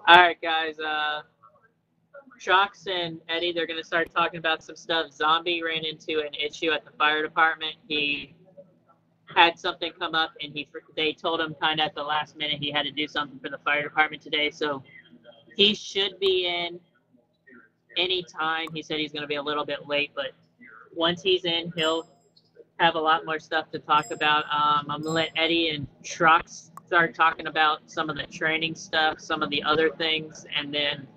All right, guys. Shox and Eddie, they're going to start talking about some stuff. Zombie ran into an issue at the fire department. He had something come up, and they told him kind of at the last minute he had to do something for the fire department today. So he should be in any time. He said he's going to be a little bit late, but once he's in, he'll have a lot more stuff to talk about. I'm going to let Eddie and Trucks start talking about some of the training stuff, some of the other things, and then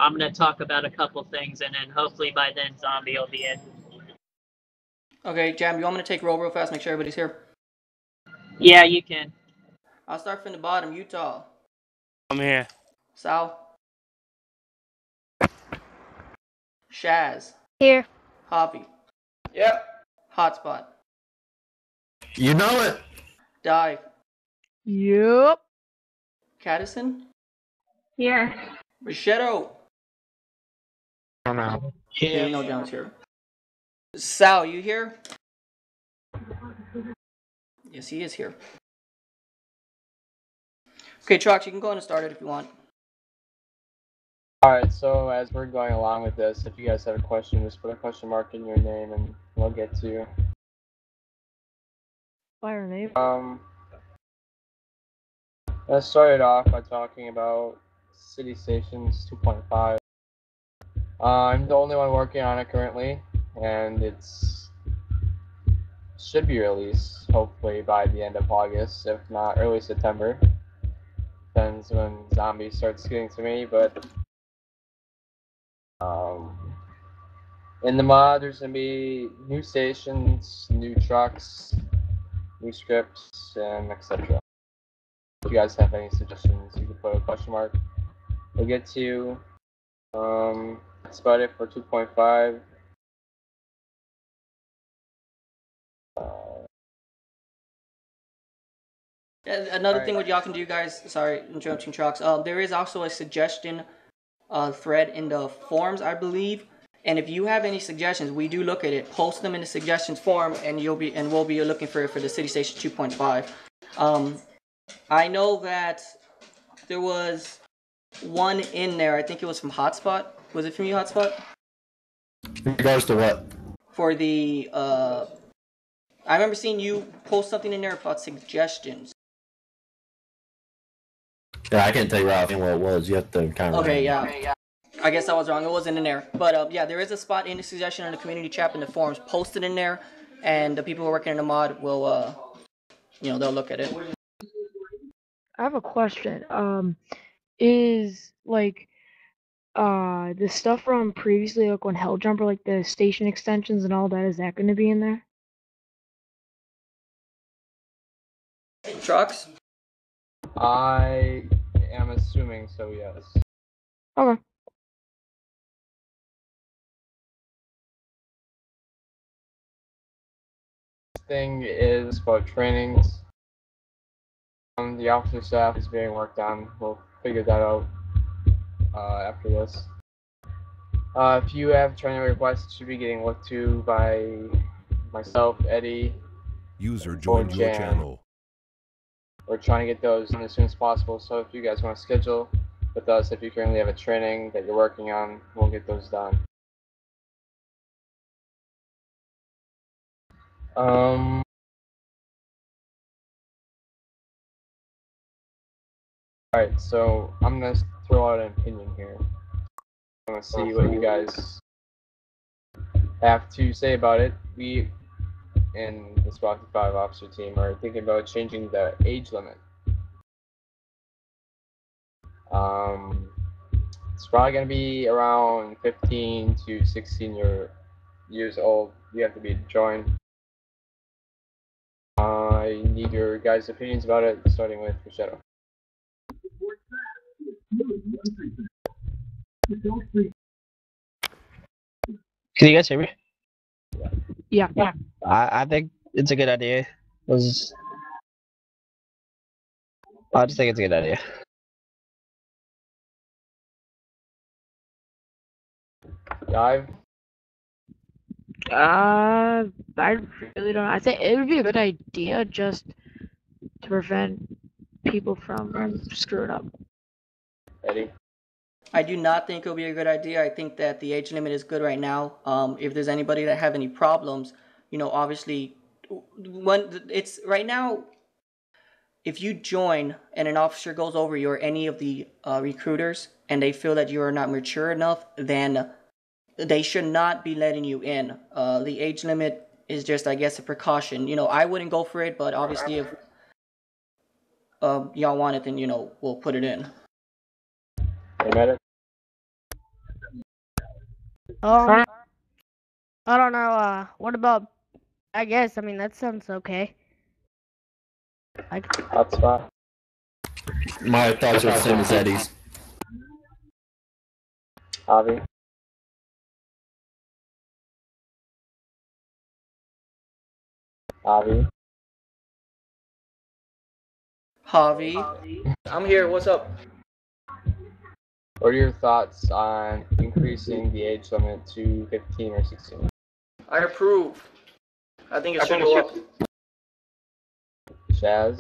I'm going to talk about a couple things, and then hopefully by then Zombie will be in. Okay, Jam, you want me to take roll real fast, make sure everybody's here? Yeah, you can. I'll start from the bottom. Utah. I'm here. Sal. Shaz. Here. Javi. Yep. Hotspot. You know it. Dive. Yup. Caddison. Here. Richetto. I'm out. Yeah, no John's here. Sal, you here? Yes, he is here. Okay, Trox, you can go ahead and start it if you want. Alright, so as we're going along with this, if you guys have a question, just put a question mark in your name and we'll get to you. Fire name. Let's start it off by talking about City Stations 2.5. I'm the only one working on it currently, and it's should be released hopefully by the end of August, if not early September. Depends when Zombie starts getting to me, but in the mod there's gonna be new stations, new trucks, new scripts, and etc. If you guys have any suggestions, you can put a question mark. We'll get to you. That's about it for 2.5. Another thing what y'all can do, guys, sorry, interrupting Trox, there is also a suggestion thread in the forums, I believe. And if you have any suggestions, we do look at it. Post them in the suggestions form, and we'll be looking for the City Station 2.5. I know that there was one in there. I think it was from Hotspot. Was it from you, Hotspot? In regards to what? For the I remember seeing you post something in there about suggestions. Yeah, I can't tell you right offhand what it was. You have to kind of. Okay, yeah. I guess I was wrong. It wasn't in there. But yeah, there is a spot in the suggestion in the community chat in the forums. Post it in there, and the people who are working in the mod will, they'll look at it. I have a question. Is like the stuff from previously, like when Helljumper, like the station extensions and all that, is that going to be in there? Trucks? I am assuming so, yes. Okay. Thing is about trainings. The officer staff is being worked on. We'll figure that out after this. If you have training requests, it should be getting looked to by myself, Eddie. User joined your channel. We're trying to get those in as soon as possible, so if you guys want to schedule with us, if you currently have a training that you're working on, we'll get those done. Alright, so I'm going to throw out an opinion here. I'm going to see what you guys have to say about it. We, in the Squad55 officer team, are thinking about changing the age limit. It's probably going to be around 15 to 16 years old. You have to be joined. I need your guys' opinions about it, starting with Shadow. Can you guys hear me? Yeah. I think it's a good idea. I just think it's a good idea. Dive? I really don't know. I think it would be a good idea just to prevent people from screwing up. Eddie? I do not think it'll be a good idea. I think that the age limit is good right now. If there's anybody that have any problems, obviously, when it's right now, if you join and an officer goes over you or any of the recruiters and they feel that you are not mature enough, then they should not be letting you in. The age limit is just, I guess, a precaution. I wouldn't go for it, but obviously if y'all want it, then, we'll put it in. Hey, medic? I don't know. What about? I guess. I mean, that sounds okay. Hotspot? My thoughts are the same as Eddie's. Javi? Javi? Javi, I'm here. What's up? What are your thoughts on increasing the age limit to 15 or 16? I approve. I think it should go up. Chaz?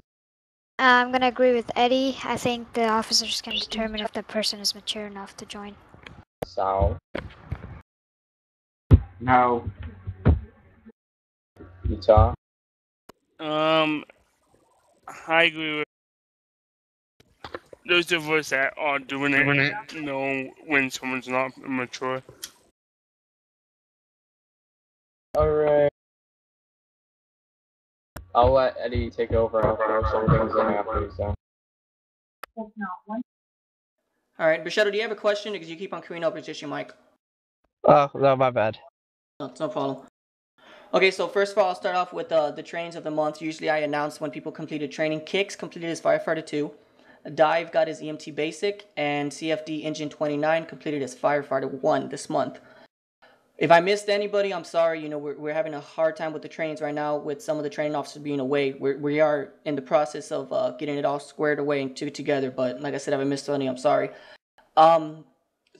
I'm gonna agree with Eddie. I think the officers can determine if the person is mature enough to join. Sal? No. Utah? I agree with those of us that are doing it know when someone's not mature. Alright. I'll let Eddie take over after some things in after he's done. Alright, Bashado, do you have a question? Because you keep on queuing up, it's just your mic. Oh, no, my bad. No, it's no problem. Okay, so first of all, I'll start off with the trainings of the month. Usually I announce when people completed training. Kicks completed his Firefighter 2. Dive got his EMT Basic. And CFD Engine 29 completed his Firefighter 1 this month. If I missed anybody, I'm sorry. We're having a hard time with the trainings right now with some of the training officers being away. We are in the process of getting it all squared away and together. But like I said, if I missed any, I'm sorry.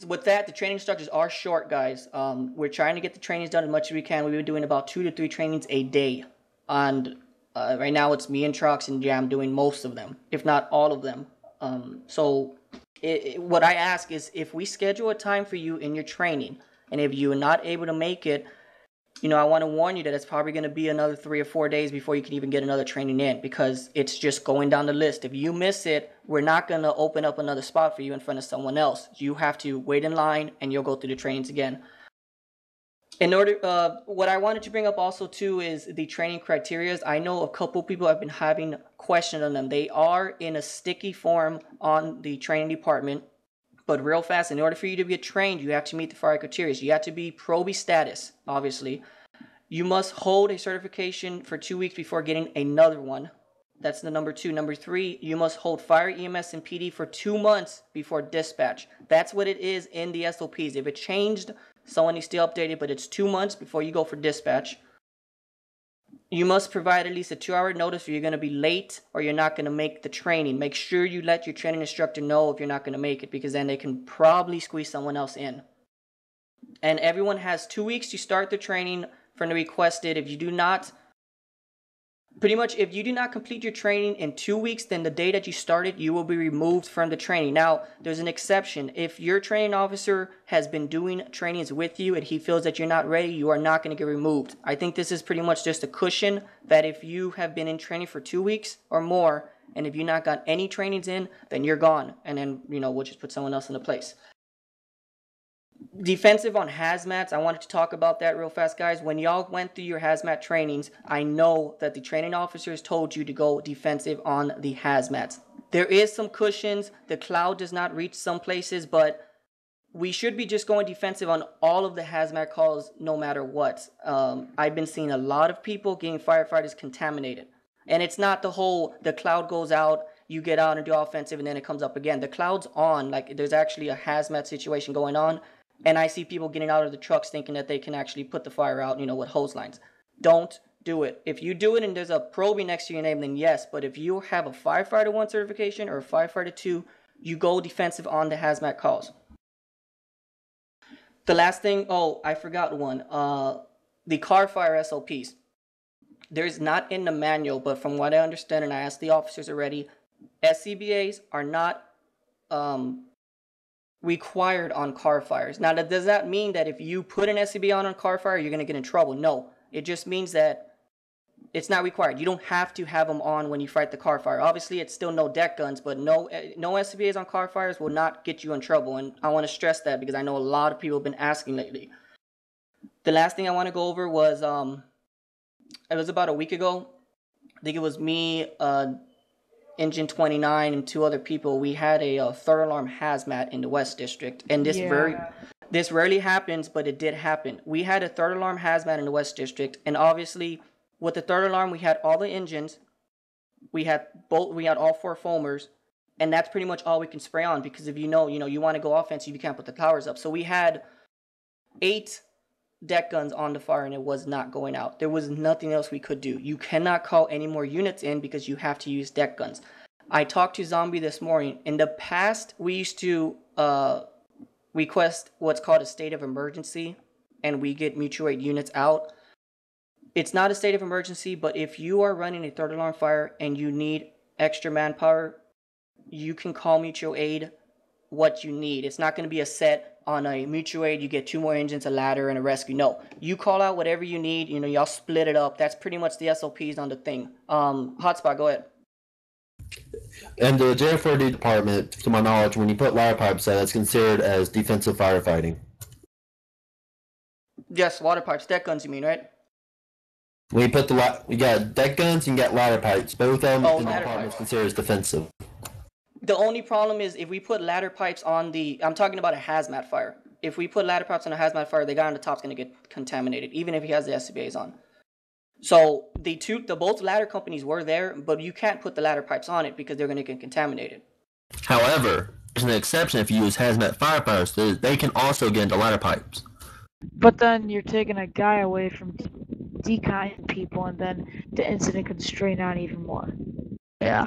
With that, the training instructors are short, guys. We're trying to get the trainings done as much as we can. We've been doing about 2 to 3 trainings a day. And right now it's me and Trox and Jam doing most of them, if not all of them. What I ask is if we schedule a time for you in your training, and if you are not able to make it, I want to warn you that it's probably going to be another 3 or 4 days before you can even get another training in, because it's just going down the list. If you miss it, we're not going to open up another spot for you in front of someone else. You have to wait in line and you'll go through the trainings again. What I wanted to bring up also too is the training criteria. I know a couple people have been having questions on them. They are in a sticky form on the training department. But real fast, in order for you to get trained, you have to meet the fire criteria. You have to be Pro-B status, obviously. You must hold a certification for 2 weeks before getting another one. That's the number 2. Number 3, you must hold fire, EMS, and PD for 2 months before dispatch. That's what it is in the SOPs. If it changed, someone needs to update it, but it's 2 months before you go for dispatch. You must provide at least a 2-hour notice if you're going to be late or you're not going to make the training. Make sure you let your training instructor know if you're not going to make it, because then they can probably squeeze someone else in. And everyone has 2 weeks to start the training from the requested. If you do not complete your training in 2 weeks, then the day that you started, you will be removed from the training. Now, there's an exception. If your training officer has been doing trainings with you and he feels that you're not ready, you are not going to get removed. I think this is pretty much just a cushion that if you have been in training for 2 weeks or more, and if you've not got any trainings in, then you're gone. And then, we'll just put someone else into place. Defensive on hazmats, I wanted to talk about that real fast, guys. When y'all went through your hazmat trainings, I know that the training officers told you to go defensive on the hazmats. There is some cushions. The cloud does not reach some places, but we should be just going defensive on all of the hazmat calls no matter what. I've been seeing a lot of people getting firefighters contaminated. And it's not the cloud goes out, you get out and do offensive, and then it comes up again. The cloud's on, like there's actually a hazmat situation going on. And I see people getting out of the trucks thinking that they can actually put the fire out, with hose lines. Don't do it. If you do it and there's a Pro-B next to your name, then yes. But if you have a Firefighter 1 certification or a Firefighter 2, you go defensive on the hazmat calls. The last thing, I forgot one. The car fire SOPs. There's not in the manual, but from what I understand, and I asked the officers already, SCBAs are not required on car fires. Now, does that mean that if you put an SCB on a car fire, you're going to get in trouble? No. It just means that it's not required. You don't have to have them on when you fight the car fire. Obviously, it's still no deck guns, but no SCBAs on car fires will not get you in trouble. And I want to stress that because I know a lot of people have been asking lately. The last thing I want to go over was, it was about a week ago. I think it was me, Engine 29, and 2 other people. We had a third alarm hazmat in the West District, and this rarely happens, but it did happen. We had a third alarm hazmat in the West District, and obviously, with the third alarm, we had all the engines, we had all 4 foamers, and that's pretty much all we can spray on. Because if you want to go offensive, you can't put the towers up. So we had 8 deck guns on the fire, and it was not going out. There was nothing else we could do. You cannot call any more units in because you have to use deck guns. I talked to Zombie this morning. In the past, we used to request what's called a state of emergency, and we get mutual aid units out. It's not a state of emergency, but if you are running a third alarm fire and you need extra manpower, you can call mutual aid what you need. It's not going to be a set on a mutual aid. You get 2 more engines, a ladder, and a rescue. No, you call out whatever you need. Y'all split it up. That's pretty much the SOPs on the thing. Hotspot, go ahead. And the J4D department, to my knowledge, when you put ladder pipes out, that's considered as defensive firefighting. Yes, water pipes, deck guns, you mean, right? When you put we got deck guns and you got ladder pipes. Both of them in the department is considered as defensive. The only problem is if we put ladder pipes on I'm talking about a hazmat fire. If we put ladder pipes on a hazmat fire, the guy on the top's going to get contaminated, even if he has the SCBAs on. So both ladder companies were there, but you can't put the ladder pipes on it because they're going to get contaminated. However, there's an exception if you use hazmat firefighters. They can also get into ladder pipes. But then you're taking a guy away from deconning people, and then the incident could strain on even more. Yeah.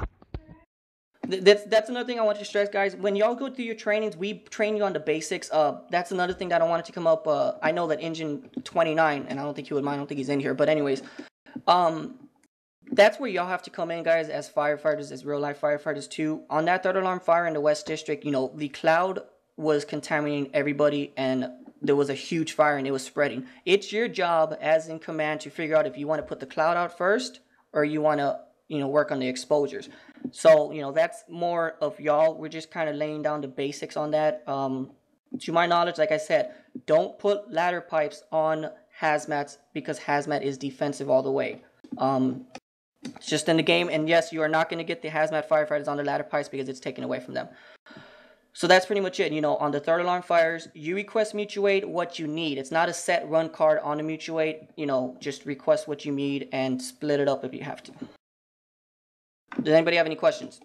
That's another thing I want to stress, guys. When y'all go through your trainings, we train you on the basics. That's another thing that I wanted to come up. I know that Engine 29, and I don't think he would mind. I don't think he's in here. But anyways, that's where y'all have to come in, guys, as firefighters, as real-life firefighters, too. On that third alarm fire in the West District, the cloud was contaminating everybody, and there was a huge fire, and it was spreading. It's your job, as in command, to figure out if you want to put the cloud out first, or you want to, work on the exposures. So, that's more of y'all. We're just kind of laying down the basics on that. To my knowledge, like I said, don't put ladder pipes on hazmats because hazmat is defensive all the way. It's just in the game, and yes, you are not going to get the hazmat firefighters on the ladder pipes because it's taken away from them. So that's pretty much it. On the third alarm fires, you request mutual aid what you need. It's not a set run card on the mutual aid. Just request what you need and split it up if you have to. Does anybody have any questions?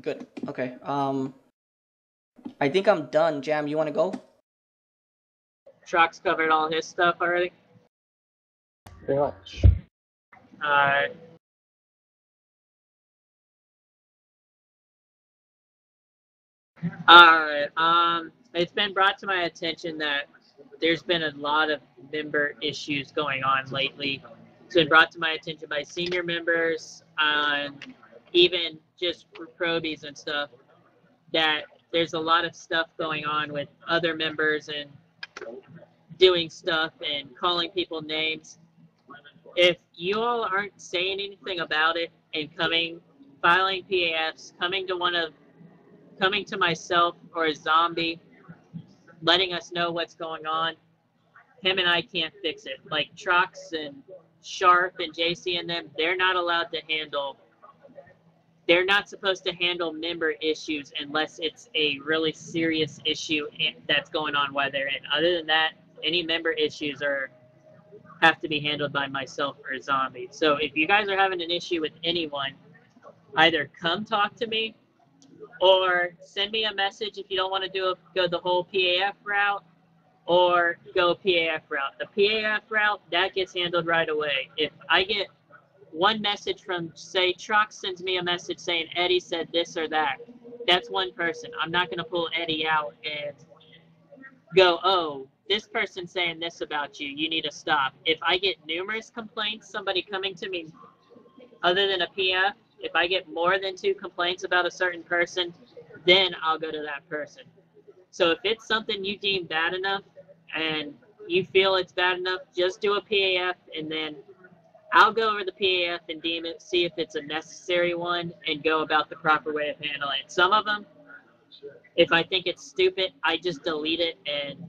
Good. Okay. I think I'm done. Jam, you want to go? Truck's covered all his stuff already. Pretty much. Alright. Alright. It's been brought to my attention that there's been a lot of member issues going on lately. It's been brought to my attention by senior members, even just probies and stuff, that there's a lot of stuff going on with other members and doing stuff and calling people names. If you all aren't saying anything about it and filing PAFs, coming to myself or a zombie, letting us know what's going on, him and I can't fix it. Like Trox and Sharp and JC and them, they're not supposed to handle member issues unless it's a really serious issue that's going on while they're in. Other than that, any member issues have to be handled by myself or a zombie. So if you guys are having an issue with anyone, either come talk to me or send me a message if you don't want to go the whole PAF route, or go PAF route. The PAF route, that gets handled right away. If I get one message from, say, Truck sends me a message saying Eddie said this or that, that's one person. I'm not going to pull Eddie out and go, oh, this person's saying this about you. You need to stop. If I get numerous complaints, somebody coming to me other than a PF, if I get more than 2 complaints about a certain person, then I'll go to that person. So if it's something you deem bad enough and you feel it's bad enough, just do a PAF, and then I'll go over the PAF and deem it, see if it's a necessary one, and go about the proper way of handling it. Some of them, if I think it's stupid, I just delete it and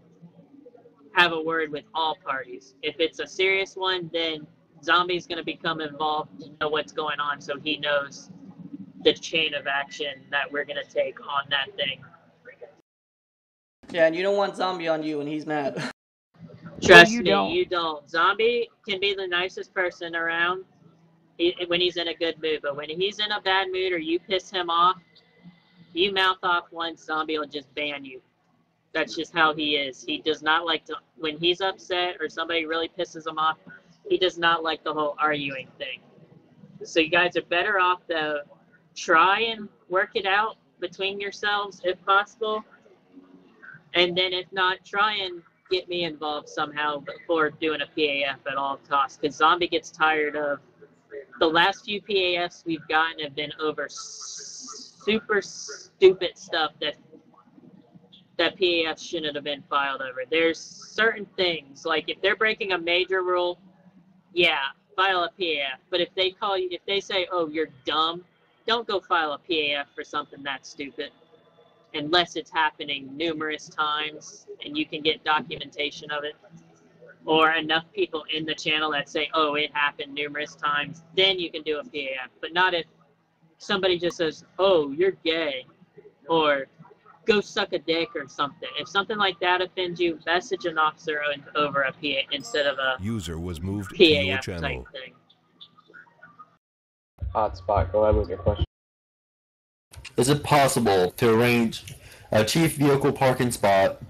have a word with all parties. If it's a serious one, then Zombie's going to become involved to know what's going on, so he knows the chain of action that we're going to take on that thing. Yeah, and you don't want Zombie on you when he's mad. Trust you me, don't. you don't. Zombie can be the nicest person around when he's in a good mood, but when he's in a bad mood or you piss him off, you mouth off once, Zombie will just ban you. That's just how he is. He does not like to, when he's upset or somebody really pisses him off, he does not like the whole arguing thing. So you guys are better off to try and work it out between yourselves if possible. And then if not, try and get me involved somehow before doing a PAF at all costs. Because Zombie gets tired of, the last few PAFs we've gotten have been over super stupid stuff that PAF shouldn't have been filed over. There's certain things, like if they're breaking a major rule, yeah, file a PAF. But if they call you, if they say, oh, you're dumb, don't go file a PAF for something that stupid. Unless it's happening numerous times and you can get documentation of it. Or enough people in the channel that say, oh, it happened numerous times, then you can do a PAF. But not if somebody just says, oh, you're gay. Or go suck a dick or something. If something like that offends you, message an officer over a PA instead of a user was moved PAF to your channel. type thing. Hotspot, go ahead with your question. Is it possible to arrange a chief vehicle parking spot?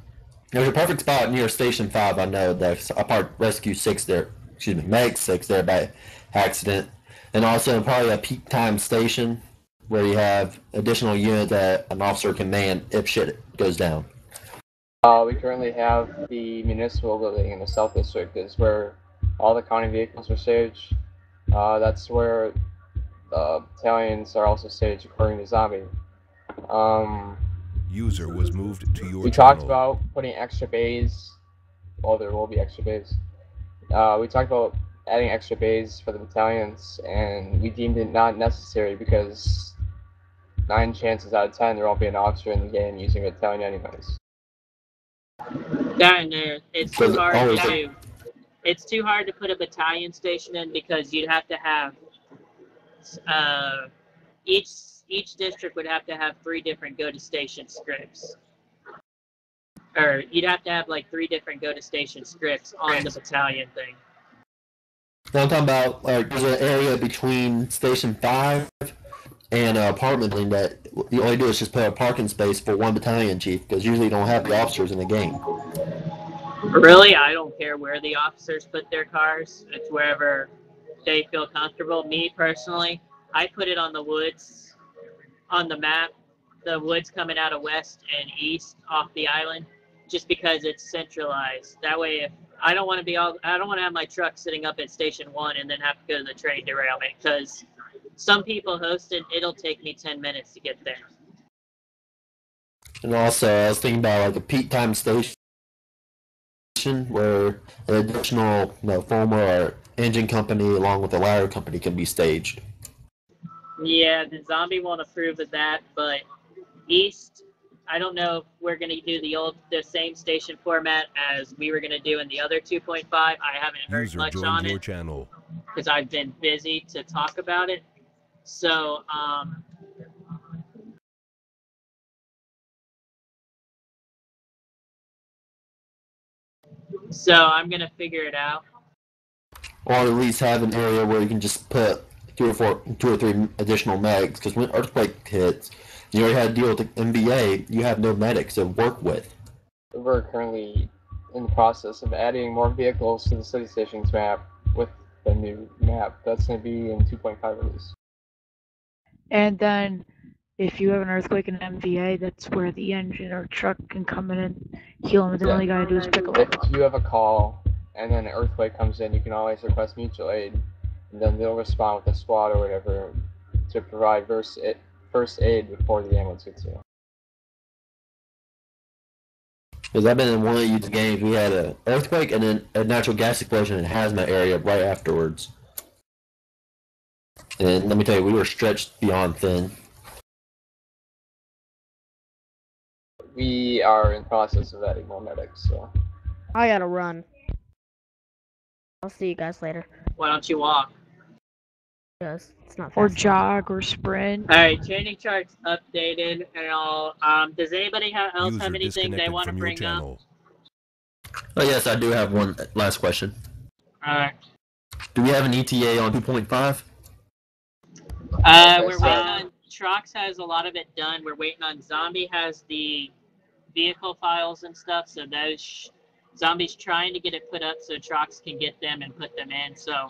There's a perfect spot near Station 5, I know, that I parked Rescue 6 there, Meg 6 there by accident. And also probably a peak time station where you have additional unit that an officer can man if shit goes down. We currently have the municipal building in the South District, is where all the county vehicles are staged. That's where battalions are also staged according to Zombie. User was moved to your we channel. talked about putting extra bays. Well, there will be extra bays. We talked about adding extra bays for the battalions, and we deemed it not necessary because 9 chances out of 10 there won't be an officer in the game using a battalion anyways. That and there, it's too hard to. It's too hard to put a battalion station in because you'd have to have each district would have to have 3 different go to station scripts. Or you'd have to have like 3 different go to station scripts on the battalion thing. Now I'm talking about like there's an area between Station 5 and an apartment building that you only do is just put a parking space for 1 battalion chief, because usually you don't have the officers in the game. Really, I don't care where the officers put their cars. It's wherever they feel comfortable. Me personally, I put it on the woods on the map, the woods coming out of west and east off the island, just because it's centralized. That way, if I don't want to have my truck sitting up at Station 1 and then have to go to the train derailment, because some people hosted, it'll take me 10 minutes to get there. And also, I was thinking about like a peak time station where an additional former or engine company along with a ladder company can be staged. Yeah, the Zombie won't approve of that, but East, I don't know if we're going to do the same station format as we were going to do in the other 2.5. I haven't heard much on it because I've been busy to talk about it. So, I'm going to figure it out. Or at least have an area where you can just put 2 or 3 additional medics, because when earthquake hits, you already had to deal with the NBA, you have no medics to work with. We're currently in the process of adding more vehicles to the city stations map with the new map. That's going to be in 2.5 release. And then if you have an earthquake in an MVA, that's where the engine or truck can come in and heal them. All you gotta do is pick them up. If you have a call and then an earthquake comes in, you can always request mutual aid, and then they'll respond with a squad or whatever to provide first aid before the ambulance gets here. Because I've been in one of these games, we had an earthquake and then a natural gas explosion in a hazmat area right afterwards. And let me tell you, we were stretched beyond thin. We are in process of adding more medics, so. I gotta run. I'll see you guys later. Why don't you walk? Because it's not fast Or enough. jog or sprint. All right, training charts updated and all. Does anybody else have User anything they disconnected want to from your bring up? channel. Oh yes, I do have one last question. All right. Do we have an ETA on 2.5? We're waiting on. Trox has a lot of it done. We're waiting on Zombie has the vehicle files and stuff. So those Zombie's trying to get it put up so Trox can get them and put them in. So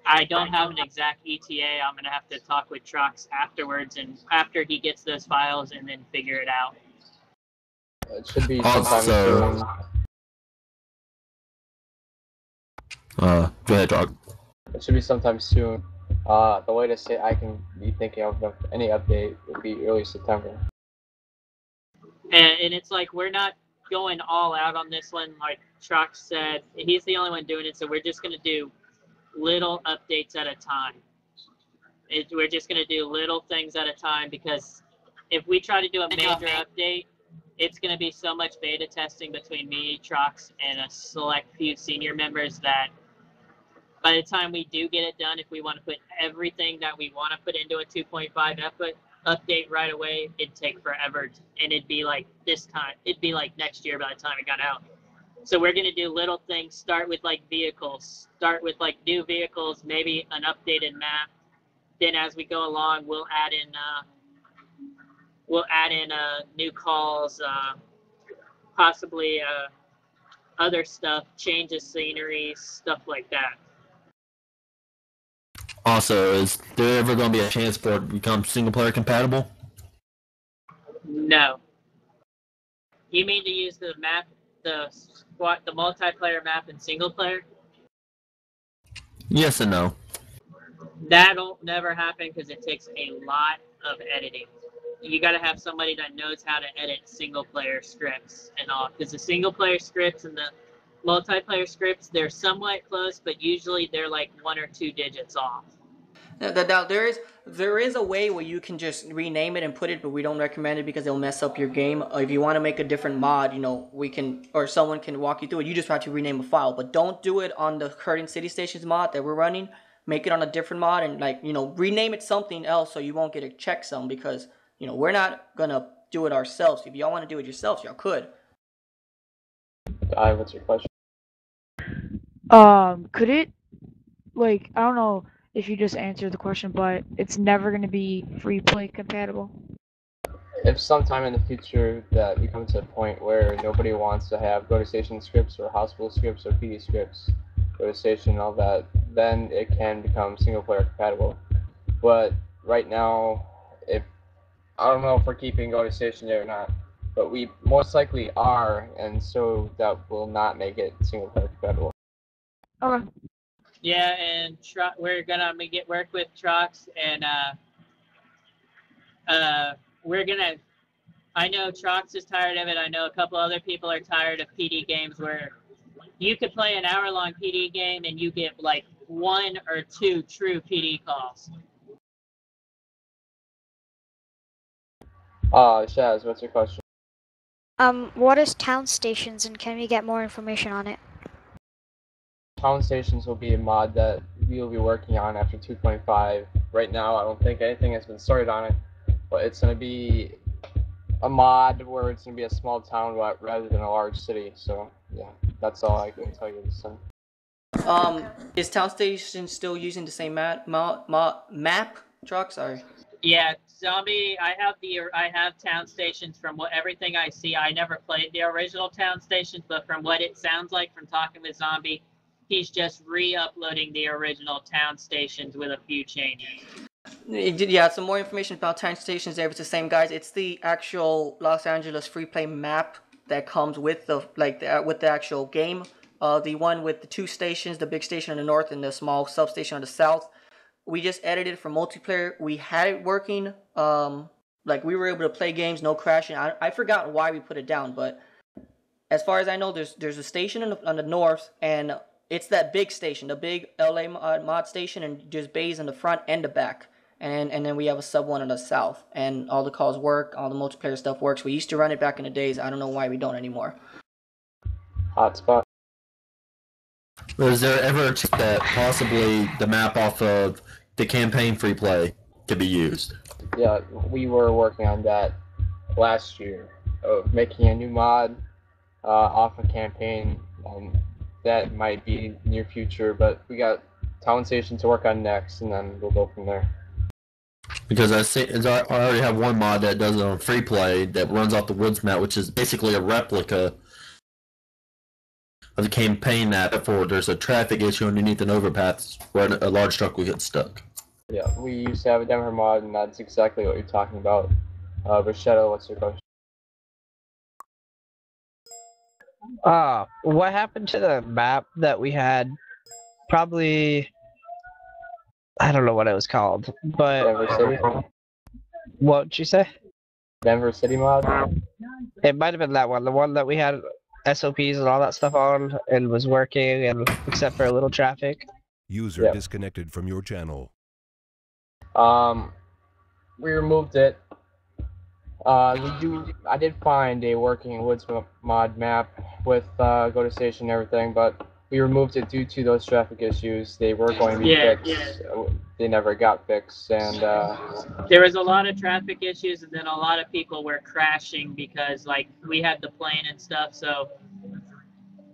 I don't have an exact ETA. I'm gonna have to talk with Trox afterwards and after he gets those files and then figure it out. It should be sometime soon. Go ahead, Trox. It should be sometime soon. The latest I can be thinking of any update would be early September. And it's like we're not going all out on this one. Like Trox said, he's the only one doing it, so we're just gonna do little updates at a time. We're just gonna do little things at a time because if we try to do a major update, it's gonna be so much beta testing between me, Trox, and a select few senior members that by the time we do get it done, if we want to put everything that we want to put into a 2.5 update right away, it'd take forever, and it'd be like this time. It'd be like next year by the time it got out. So we're going to do little things, start with like vehicles, start with like new vehicles, maybe an updated map. Then as we go along, we'll add in new calls, possibly other stuff, changes scenery, stuff like that. Also, is there ever going to be a chance for it to become single-player compatible? No. You mean to use the map, the multiplayer map in single player? Yes and no. That'll never happen because it takes a lot of editing. You got to have somebody that knows how to edit single player scripts and all. Because the single player scripts and the multiplayer scripts, they're somewhat close, but usually they're like 1 or 2 digits off. Now there is a way where you can just rename it and put it, but we don't recommend it because it'll mess up your game. If you want to make a different mod, we can, or someone can walk you through it. You just have to rename a file, but don't do it on the current City Stations mod that we're running. Make it on a different mod and rename it something else so you won't get a checksum because we're not gonna do it ourselves. If y'all want to do it yourselves, y'all could. What's your question? Could it, I don't know if you just answered the question, but it's never going to be free play compatible? If sometime in the future that we come to a point where nobody wants to have go to station scripts or hospital scripts or PD scripts, go to station and all that, then it can become single player compatible. But right now, I don't know if we're keeping go to station there or not, but we most likely are, and so that will not make it single player compatible. Okay. Yeah, and we're gonna work with Trox, and we're gonna. I know Trox is tired of it. I know a couple other people are tired of PD games where you could play an hour-long PD game and you get like 1 or 2 true PD calls. Shaz, what's your question? What is town stations, and can we get more information on it? Town stations will be a mod that we will be working on after 2.5. Right now, I don't think anything has been started on it, but it's going to be a mod where it's going to be a small town rather than a large city. So, yeah, that's all I can tell you this time. Is Town Station still using the same map, Truck? Sorry. Yeah, Zombie. I have Town Stations. From everything I see, I never played the original Town Stations, but from what it sounds like from talking with Zombie, he's just re-uploading the original Town Stations with a few changes. Yeah, some more information about Town Stations there. It's the same, guys. It's the actual Los Angeles free play map that comes with with the actual game. The one with the 2 stations, the big station on the north and the small substation on the south. We just edited it for multiplayer. We had it working. We were able to play games, no crashing. I forgot why we put it down, but as far as I know, there's a station on the north, and it's that big station, the big LA mod station, and there's bays in the front and the back. And then we have a sub one in the south, and all the calls work, all the multiplayer stuff works. We used to run it back in the days. I don't know why we don't anymore. Hotspot. Was there ever a chance that possibly the map off of the campaign free play could be used? Yeah, we were working on that last year, of making a new mod off a campaign, and that might be near future, but we got Town Station to work on next, and then we'll go from there. Because I already have one mod that does it on free play that runs off the woods map, which is basically a replica of the campaign map. Therefore, there's a traffic issue underneath an overpass where a large truck will get stuck. Yeah, we used to have a Denver mod, and that's exactly what you're talking about. Rashetta, what's your question? What happened to the map that we had? Probably, I don't know what it was called, but Denver City? What'd you say? Denver City mod? It might have been that one, the one that we had SOPs and all that stuff on, and was working, and except for a little traffic. User disconnected from your channel. We removed it. I did find a working woods mod map with go to station and everything, but we removed it due to those traffic issues. They were going to be fixed. They never got fixed, and there was a lot of traffic issues, and then a lot of people were crashing because, like, we had the plane and stuff. So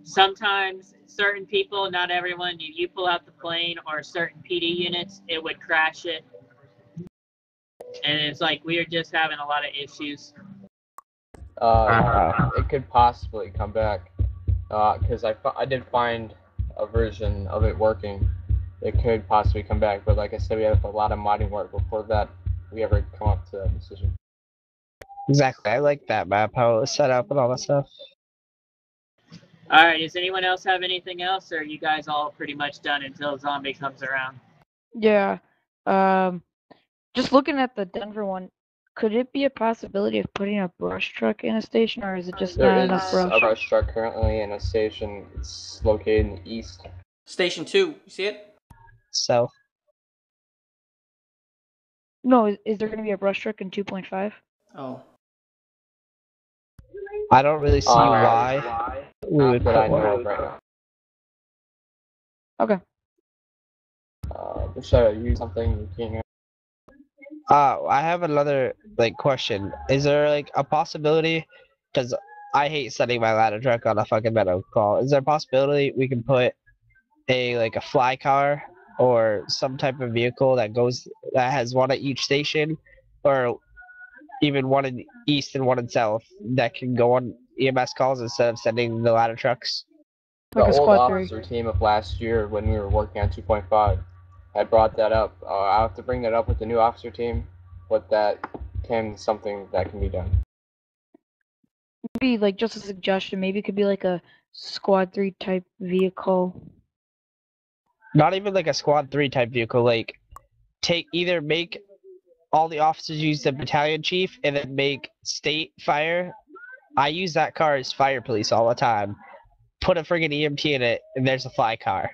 sometimes certain people, not everyone, you pull out the plane or certain PD units, it would crash it. And it's like we were just having a lot of issues. It could possibly come back because I did find a version of it working. It could possibly come back, but like I said, we have a lot of modding work before that we ever come up to that decision. Exactly, I like that map, how it was set up and all that stuff. All right, does anyone else have anything else, or are you guys all pretty much done until Zombie comes around? Yeah. Just looking at the Denver one, could it be a possibility of putting a brush truck in a station, or is it just not enough brush? There is a brush truck currently in a station. It's located in the east. Station 2, you see it? South. No, is there going to be a brush truck in 2.5? Oh. I don't really see why we would put one. Right now. Okay. Should I use something you can't? I have another question. Is there a possibility? Because I hate setting my ladder truck on a fucking metal call. Is there a possibility we can put a fly car or some type of vehicle that has one at each station, or even one in east and one in south that can go on EMS calls instead of sending the ladder trucks? The old officer team of last year, when we were working on 2.5, had brought that up. I'll have to bring that up with the new officer team, but that can something that can be done. Maybe just a suggestion. Maybe it could be a Squad 3 type vehicle. Not even a Squad 3 type vehicle. Either make all the officers use the battalion chief and then make state fire. I use that car as fire police all the time. Put a friggin' EMT in it, and there's a fly car.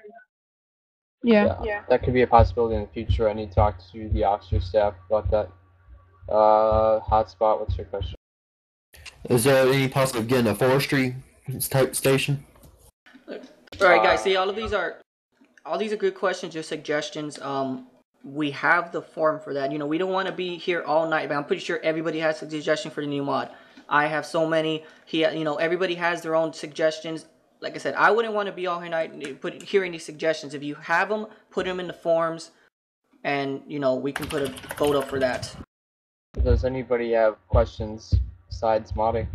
Yeah. That could be a possibility in the future. I need to talk to the officer staff about that. Hotspot, what's your question? Is there any possibility of getting a forestry type station? All right, guys. See, all these are good questions, just suggestions. We have the form for that. We don't want to be here all night, but I'm pretty sure everybody has a suggestion for the new mod. I have so many. Everybody has their own suggestions. Like I said, I wouldn't want to be all here night hearing these suggestions. If you have them, put them in the forums, and we can put a vote up for that. Does anybody have questions besides modding?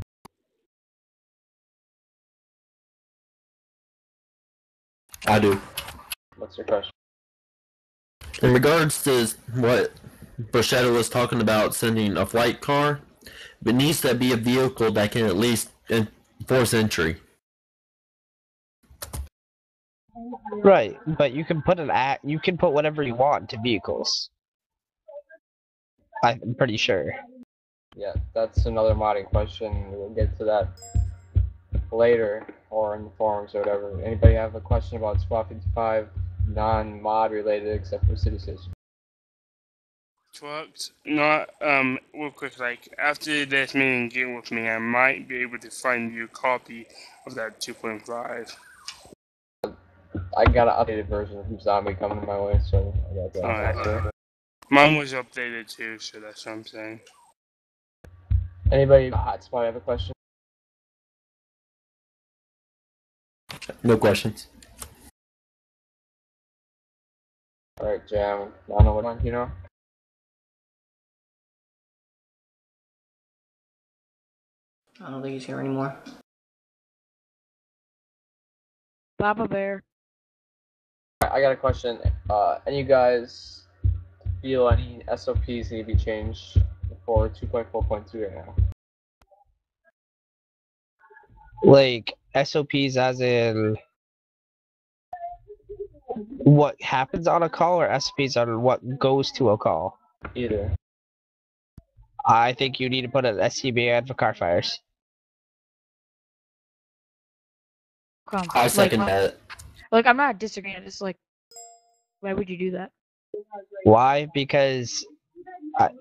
I do. What's your question? In regards to what Bruschetta was talking about, sending a flight car, it needs to be a vehicle that can at least enforce entry. Right, but you can put you can put whatever you want into vehicles. I'm pretty sure. Yeah, that's another modding question. We'll get to that. later or in the forums or whatever. Anybody have a question about Squad55 non-mod related except for City Station? Trucks, not real quick. Like after this meeting, get with me. I might be able to find you a copy of that 2.5. I got an updated version from Zombie coming my way, so I got that. Alright. Mine was updated too, so that's what I'm saying. Anybody hotspot have a question? No questions. Alright, Jam. I don't know what one, you know? I don't think he's here anymore. Papa Bear. I got a question. Any of you guys feel any SOPs need to be changed for 2.4.2 right now? Like SOPs as in what happens on a call, or SOPs on what goes to a call? Either. I think you need to put an SCBA ad for car fires. I second that. Like, I'm not disagreeing. It's just like, why would you do that? Why? Because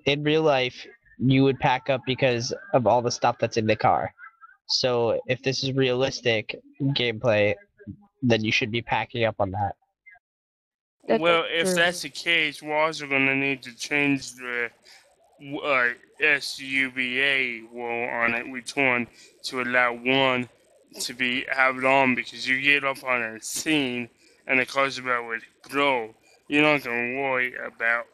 in real life, you would pack up because of all the stuff that's in the car. So if this is realistic gameplay, then you should be packing up on that. Well, if that's the case, we're also going to need to change the SUBA rule on it, return to allow one to be have it on, because you get up on a scene and the car's about to blow. You're not going to worry about